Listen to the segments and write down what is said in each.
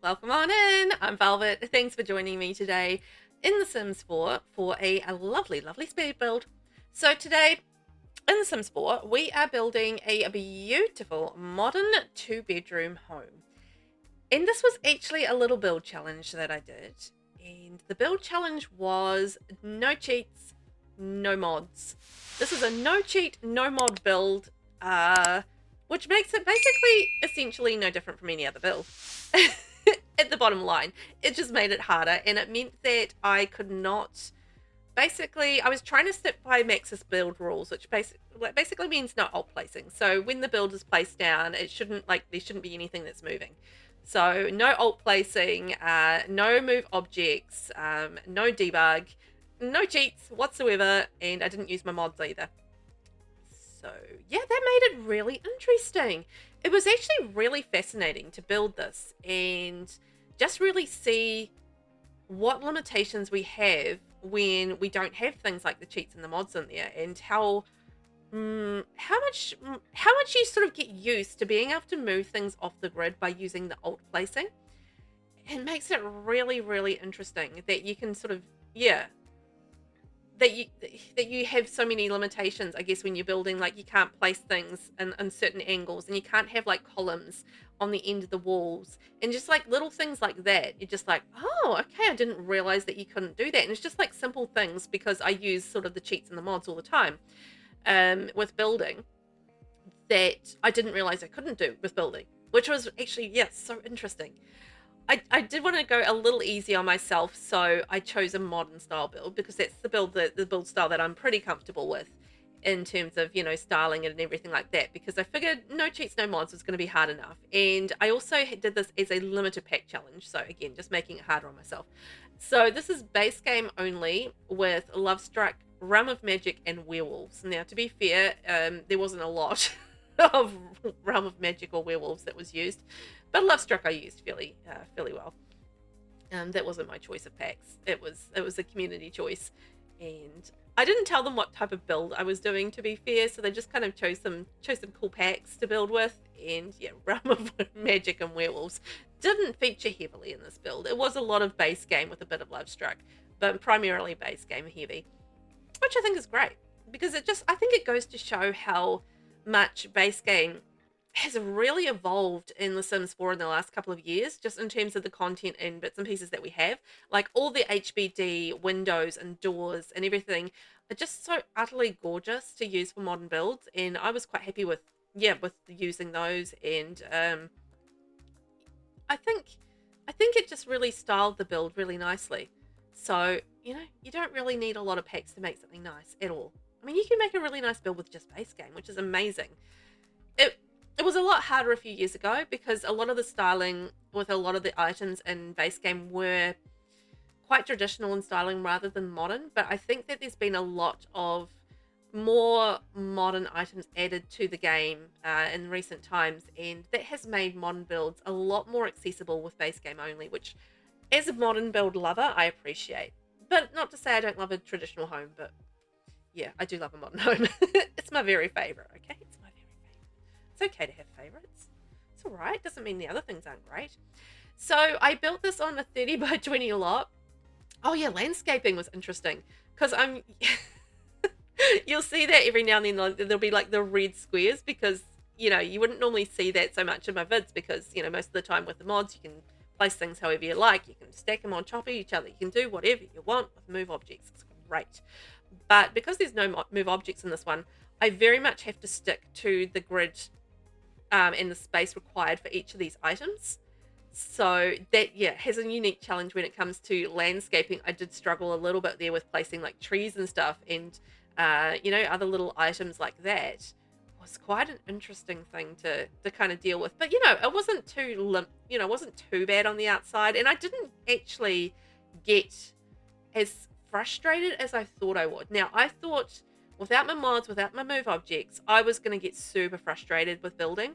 Welcome on in. I'm Velvet. Thanks for joining me today in The Sims 4 for a lovely, lovely speed build. So today in The Sims 4, we are building a beautiful modern 2-bedroom home. And this was actually a little build challenge that I did. And the build challenge was no cheats, no mods. This is a no cheat, no mod build, which makes it basically essentially no different from any other build. At the bottom line, it just made it harder, and it meant that I could not. Basically, I was trying to stick by Max's build rules, which basically means no alt placing. So when the build is placed down, there shouldn't be anything that's moving. So no alt placing, no move objects, no debug, no cheats whatsoever, and I didn't use my mods either. So yeah, that made it really interesting. It was actually really fascinating to build this and just really see what limitations we have when we don't have things like the cheats and the mods in there, and how much you sort of get used to being able to move things off the grid by using the alt placing. It makes it really, really interesting that you can sort of, yeah, that you have so many limitations, I guess, when you're building. Like, you can't place things in certain angles, and you can't have like columns on the end of the walls, and just like little things like that. You're just like, oh, okay, I didn't realize that you couldn't do that. And it's just like simple things, because I use sort of the cheats and the mods all the time with building, that I didn't realize I couldn't do with building, which was actually, yes, so interesting. I did want to go a little easy on myself, so I chose a modern style build, because that's the build style that I'm pretty comfortable with in terms of, you know, styling it and everything like that, because I figured no cheats, no mods was going to be hard enough. And I also did this as a limited pack challenge, so again, just making it harder on myself. So this is base game only with Lovestruck, Realm of Magic, and Werewolves. Now, to be fair, there wasn't a lot of Realm of Magic or Werewolves that was used, but Lovestruck I used fairly well. That wasn't my choice of packs. It was a community choice, and I didn't tell them what type of build I was doing, to be fair, so they just kind of chose some cool packs to build with. And yeah, Realm of Magic and Werewolves didn't feature heavily in this build. It was a lot of base game with a bit of Lovestruck, but primarily base game heavy, which I think is great, because I think it goes to show how much base game has really evolved in The Sims 4 in the last couple of years, just in terms of the content and bits and pieces that we have. Like, all the HBD windows and doors and everything are just so utterly gorgeous to use for modern builds, and I was quite happy with using those. And I think it just really styled the build really nicely. So, you know, you don't really need a lot of packs to make something nice at all. I mean, you can make a really nice build with just base game, which is amazing. It was a lot harder a few years ago, because a lot of the styling with a lot of the items in base game were quite traditional in styling rather than modern. But I think that there's been a lot of more modern items added to the game in recent times, and that has made modern builds a lot more accessible with base game only, which, as a modern build lover, I appreciate. But not to say I don't love a traditional home, but yeah, I do love a modern home. It's my very favorite, okay? It's my very favorite. It's okay to have favorites. It's all right. Doesn't mean the other things aren't great. So I built this on a 30 by 20 lot. Oh yeah, landscaping was interesting, because you'll see that every now and then there'll be like the red squares, because, you know, you wouldn't normally see that so much in my vids, because, you know, most of the time with the mods, you can place things however you like. You can stack them on top of each other. You can do whatever you want with move objects. It's great. But because there's no move objects in this one, I very much have to stick to the grid and the space required for each of these items. So that, yeah, has a unique challenge when it comes to landscaping. I did struggle a little bit there with placing like trees and stuff, and you know, other little items like that. Was quite an interesting thing to kind of deal with. But, you know, it wasn't too bad on the outside, and I didn't actually get as frustrated as I thought I would. Now, I thought without my mods, without my move objects, I was going to get super frustrated with building.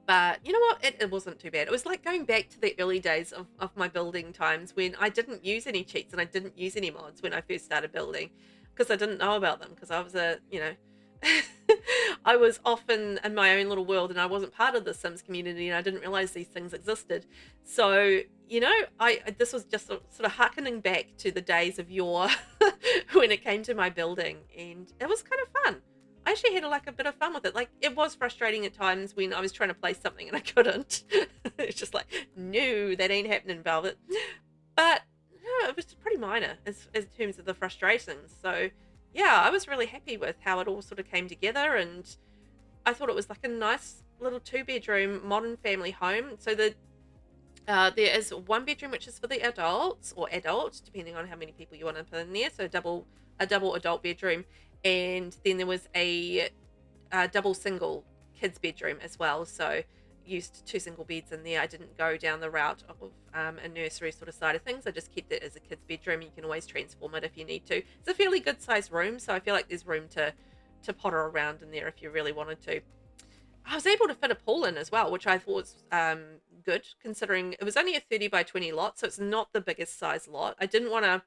But you know what? It wasn't too bad. It was like going back to the early days of my building times, when I didn't use any cheats and I didn't use any mods when I first started building, because I didn't know about them, because I was a I was often in my own little world and I wasn't part of the Sims community and I didn't realize these things existed. So, this was just sort of harkening back to the days of yore when it came to my building, and it was kind of fun. I actually had like a bit of fun with it. Like, it was frustrating at times when I was trying to place something and I couldn't. It's just like, no, that ain't happening, Velvet. But no, it was pretty minor as terms of the frustrations. So yeah, I was really happy with how it all sort of came together, and I thought it was like a nice little 2-bedroom modern family home. So there is one bedroom which is for the adults or adults, depending on how many people you want to put in there. So a double adult bedroom, and then there was a double single kids bedroom as well. So used 2 single beds in there. I didn't go down the route of a nursery sort of side of things. I just kept it as a kids bedroom. You can always transform it if you need to. It's a fairly good sized room, so I feel like there's room to potter around in there if you really wanted to. I was able to fit a pool in as well, which I thought was good, considering it was only a 30 by 20 lot, so it's not the biggest size lot. I didn't want to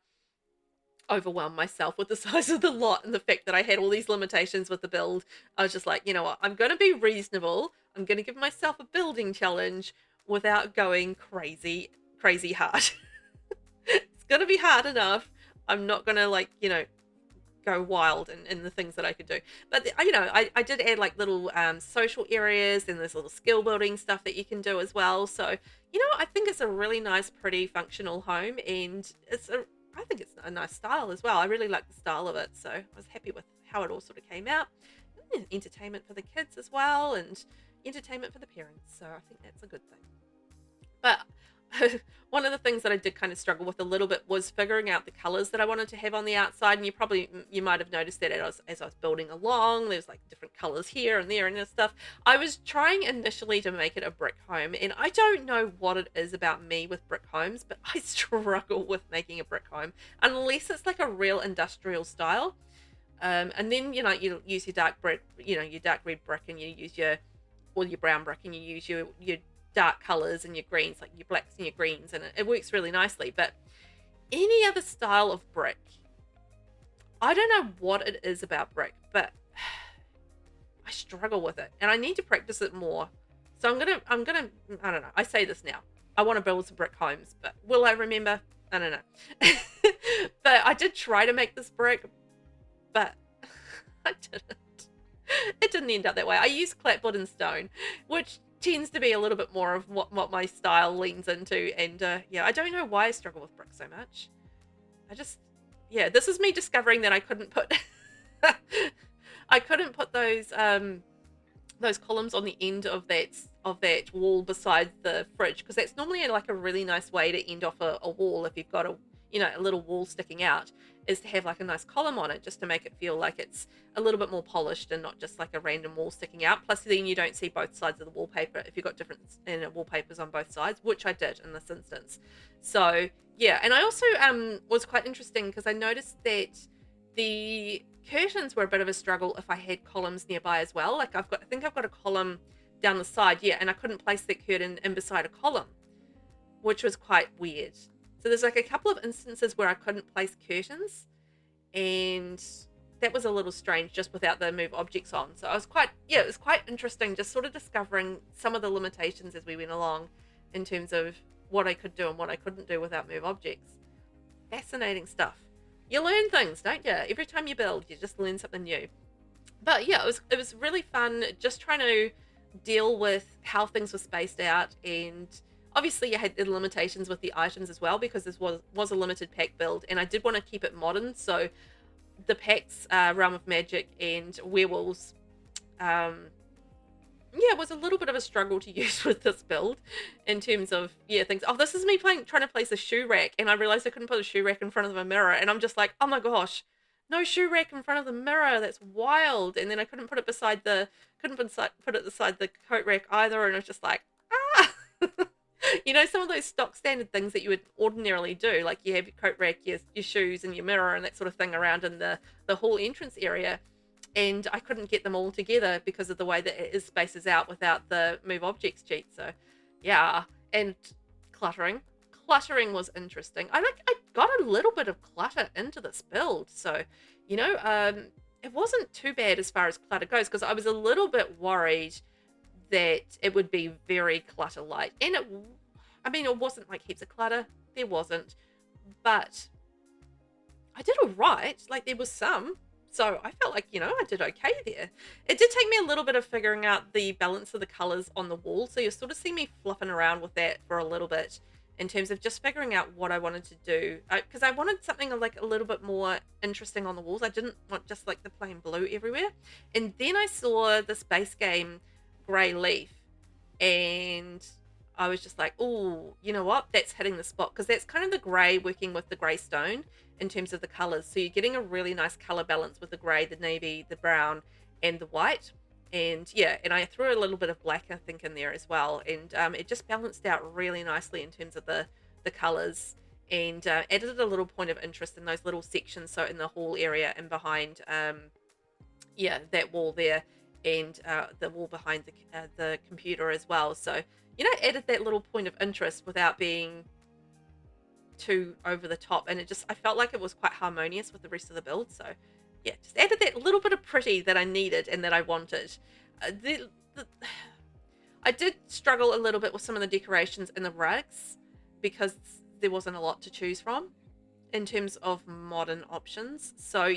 overwhelm myself with the size of the lot and the fact that I had all these limitations with the build. I was just like, you know what, I'm going to be reasonable. I'm going to give myself a building challenge without going crazy hard. It's going to be hard enough. I'm not going to, like, go wild in the things that I could do. But I did add like little social areas, and there's little skill building stuff that you can do as well. So I think it's a really nice, pretty, functional home, and I think it's a nice style as well. I really like the style of it, so I was happy with how it all sort of came out. And entertainment for the kids as well, and entertainment for the parents, so I think that's a good thing. But one of the things that I did kind of struggle with a little bit was figuring out the colors that I wanted to have on the outside. And you might have noticed that as I was building along, there's like different colors here and there and stuff. I was trying initially to make it a brick home, and I don't know what it is about me with brick homes, but I struggle with making a brick home unless it's like a real industrial style. And then you use your dark brick, your dark red brick, and you use your brown brick, and you use your dark colors and your greens, like your blacks and your greens, and it works really nicely. But any other style of brick, I don't know what it is about brick, but I struggle with it, and I need to practice it more. So I'm gonna I don't know, I say this now, I want to build some brick homes, but will I remember? I don't know. But I did try to make this brick, but I didn't. It didn't end up that way. I used clapboard and stone, which tends to be a little bit more of what my style leans into. And yeah, I don't know why I struggle with brick so much. This is me discovering that I couldn't put those columns on the end of that wall beside the fridge, because that's normally like a really nice way to end off a wall if you've got a little wall sticking out, is to have like a nice column on it, just to make it feel like it's a little bit more polished and not just like a random wall sticking out. Plus then you don't see both sides of the wallpaper if you've got different wallpapers on both sides, which I did in this instance. So yeah, and I also was quite interesting because I noticed that the curtains were a bit of a struggle if I had columns nearby as well. Like I think I've got a column down the side, yeah, and I couldn't place that curtain in beside a column, which was quite weird. So there's like a couple of instances where I couldn't place curtains, and that was a little strange just without the move objects on. So it was quite interesting just sort of discovering some of the limitations as we went along in terms of what I could do and what I couldn't do without move objects. Fascinating stuff. You learn things, don't you? Every time you build, you just learn something new. But yeah, it was really fun just trying to deal with how things were spaced out, and obviously you had the limitations with the items as well, because this was a limited pack build, and I did want to keep it modern. So the packs, Realm of Magic and Werewolves, it was a little bit of a struggle to use with this build in terms of things. Oh, this is me trying to place a shoe rack, and I realized I couldn't put a shoe rack in front of the mirror, and I'm just like, oh my gosh, no shoe rack in front of the mirror, that's wild. And then I couldn't put it beside the coat rack either, and I was just like, ah. Some of those stock standard things that you would ordinarily do, like you have your coat rack, your shoes, and your mirror, and that sort of thing around in the hall entrance area. And I couldn't get them all together because of the way that it spaces out without the move objects cheat. So yeah, and cluttering was interesting. I got a little bit of clutter into this build. So it wasn't too bad as far as clutter goes, because I was a little bit worried that it would be very clutter light. And I mean, it wasn't like heaps of clutter. There wasn't. But I did all right. Like, there was some. So I felt like, I did okay there. It did take me a little bit of figuring out the balance of the colors on the wall. So you'll sort of see me fluffing around with that for a little bit in terms of just figuring out what I wanted to do. Because I wanted something like a little bit more interesting on the walls. I didn't want just like the plain blue everywhere. And then I saw this base game gray leaf, and I was just like, oh, you know what? That's hitting the spot, because that's kind of the gray working with the gray stone in terms of the colors. So you're getting a really nice color balance with the gray, the navy, the brown, and the white. And yeah, and I threw a little bit of black, I think, in there as well. And it just balanced out really nicely in terms of the colors, and added a little point of interest in those little sections. So in the hall area and behind, yeah, that wall there, and the wall behind the computer as well. So, added that little point of interest without being too over the top, and I felt like it was quite harmonious with the rest of the build. So yeah, just added that little bit of pretty that I needed and that I wanted. I did struggle a little bit with some of the decorations and the rugs, because there wasn't a lot to choose from in terms of modern options. So,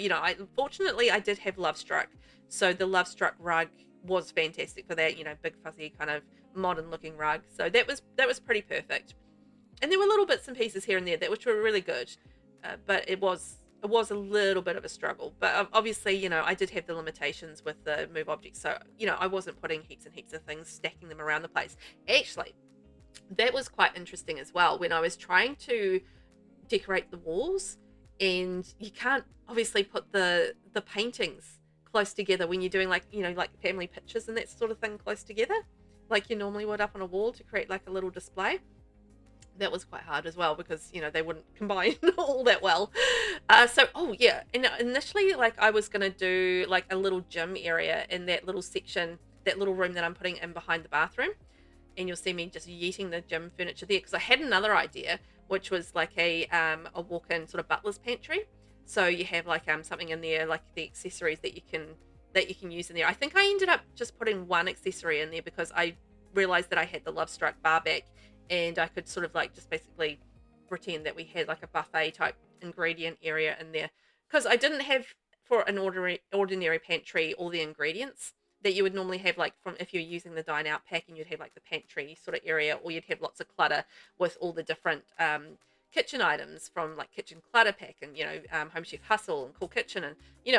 fortunately I did have Lovestruck. So the Lovestruck rug was fantastic for that, big fuzzy kind of modern looking rug. So that was pretty perfect. And there were little bits and pieces here and there which were really good. But it was a little bit of a struggle. But obviously, I did have the limitations with the move objects. So, I wasn't putting heaps and heaps of things, stacking them around the place. Actually, that was quite interesting as well when I was trying to decorate the walls, and you can't obviously put the paintings close together when you're doing like family pictures and that sort of thing close together like you normally would up on a wall to create like a little display. That was quite hard as well, because they wouldn't combine all that well. Oh yeah, and initially like I was gonna do like a little gym area in that little section, that little room that I'm putting in behind the bathroom, and you'll see me just yeeting the gym furniture there, because I had another idea, which was like a walk-in sort of butler's pantry. So you have like something in there, like the accessories that you can use in there. I think I ended up just putting one accessory in there, because I realized that I had the Lovestruck bar back, and I could sort of like just basically pretend that we had like a buffet type ingredient area in there, because I didn't have, for an ordinary pantry, all the ingredients that you would normally have, like from if you're using the dine out pack, and you'd have like the pantry sort of area, or you'd have lots of clutter with all the different kitchen items from like Kitchen Clutter Pack and Home Chef Hustle and Cool Kitchen and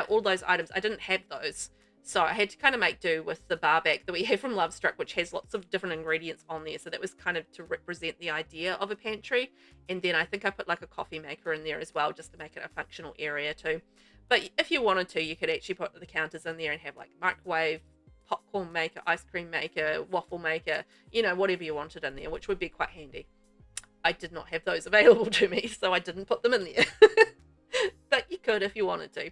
all those items. I didn't have those, so I had to kind of make do with the bar back that we have from Lovestruck, which has lots of different ingredients on there. So that was kind of to represent the idea of a pantry. And then I think I put like a coffee maker in there as well, just to make it a functional area too. But if you wanted to, you could actually put the counters in there and have like microwave, popcorn maker, ice cream maker, waffle maker, whatever you wanted in there, which would be quite handy. I did not have those available to me, so I didn't put them in there. But you could if you wanted to.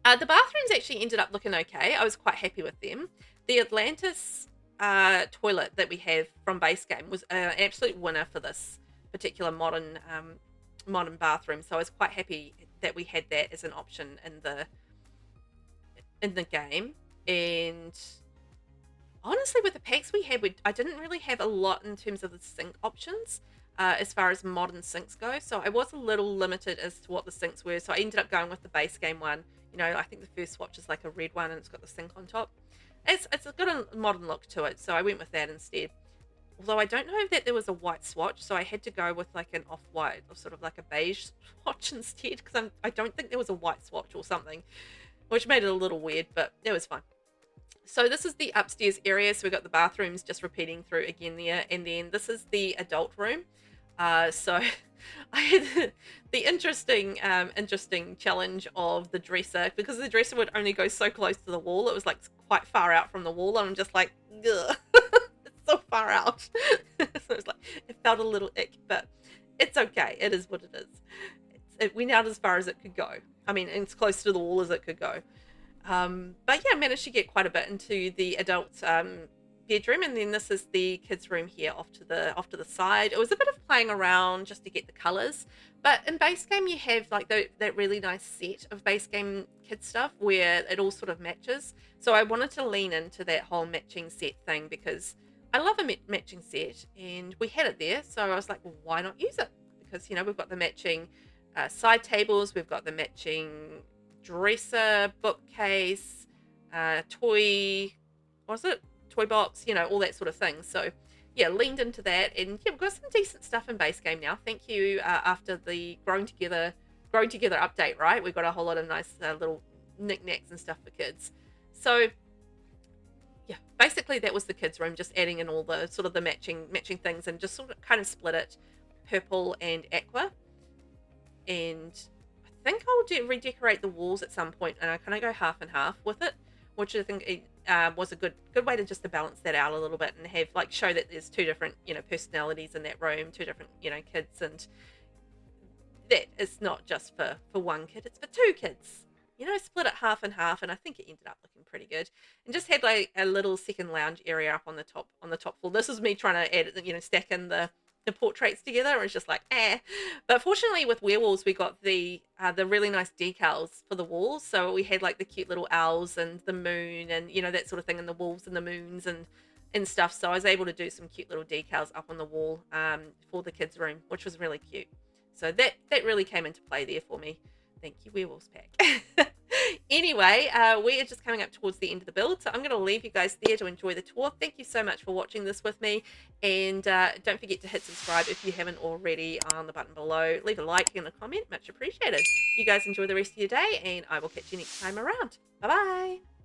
The bathrooms actually ended up looking okay. I was quite happy with them. The Atlantis toilet that we have from base game was an absolute winner for this particular modern bathroom. So I was quite happy that we had that as an option in the game. And honestly, with the packs we had, I didn't really have a lot in terms of the sink options as far as modern sinks go. So I was a little limited as to what the sinks were. So I ended up going with the base game one. I think the first swatch is like a red one, and it's got the sink on top. It's got a modern look to it, so I went with that instead. Although I don't know that there was a white swatch, so I had to go with like an off-white, or sort of like a beige swatch instead, because I don't think there was a white swatch or something, which made it a little weird, but it was fine. So this is the upstairs area. So we've got the bathrooms just repeating through again there. And then this is the adult room. So I had the interesting challenge of the dresser, because the dresser would only go so close to the wall. It was like quite far out from the wall. And I'm just like, ugh, it's so far out. So it's like, it felt a little ick, but it's okay. It is what it is. It went out as far as it could go. I mean, as close to the wall as it could go. But yeah, I managed to get quite a bit into the adult bedroom, and then this is the kids' room here off to the side. It was a bit of playing around just to get the colours, But in base game, you have like that really nice set of base game kid stuff where it all sort of matches. So I wanted to lean into that whole matching set thing because I love a matching set, and we had it there. So I was like, well, why not use it? Because we've got the matching side tables, we've got the matching dresser, bookcase, toy, what was it? Toy box, all that sort of thing. So yeah, leaned into that, and yeah, we've got some decent stuff in base game now. Thank you. After the growing together update, right? We've got a whole lot of nice little knickknacks and stuff for kids. So yeah, basically that was the kids' room, just adding in all the sort of the matching things, and just sort of kind of split it purple and aqua. And I think I'll redecorate the walls at some point, and I kind of go half and half with it, which I think was a good way to just to balance that out a little bit and have like show that there's two different personalities in that room, two different kids, and that it's not just for one kid, it's for two kids. Split it half and half, and I think it ended up looking pretty good. And just had like a little second lounge area up on the top floor. This was me trying to add, stack in the portraits together. It's just like but fortunately with Werewolves we got the really nice decals for the walls, so we had like the cute little owls and the moon and that sort of thing, and the wolves and the moons and stuff. So I was able to do some cute little decals up on the wall for the kids room, which was really cute. So that really came into play there for me. Thank you, Werewolves pack. Anyway, we are just coming up towards the end of the build, so I'm going to leave you guys there to enjoy the tour. Thank you so much for watching this with me, and don't forget to hit subscribe if you haven't already on the button below. Leave a like and a comment, much appreciated. You guys enjoy the rest of your day, and I will catch you next time around. Bye bye.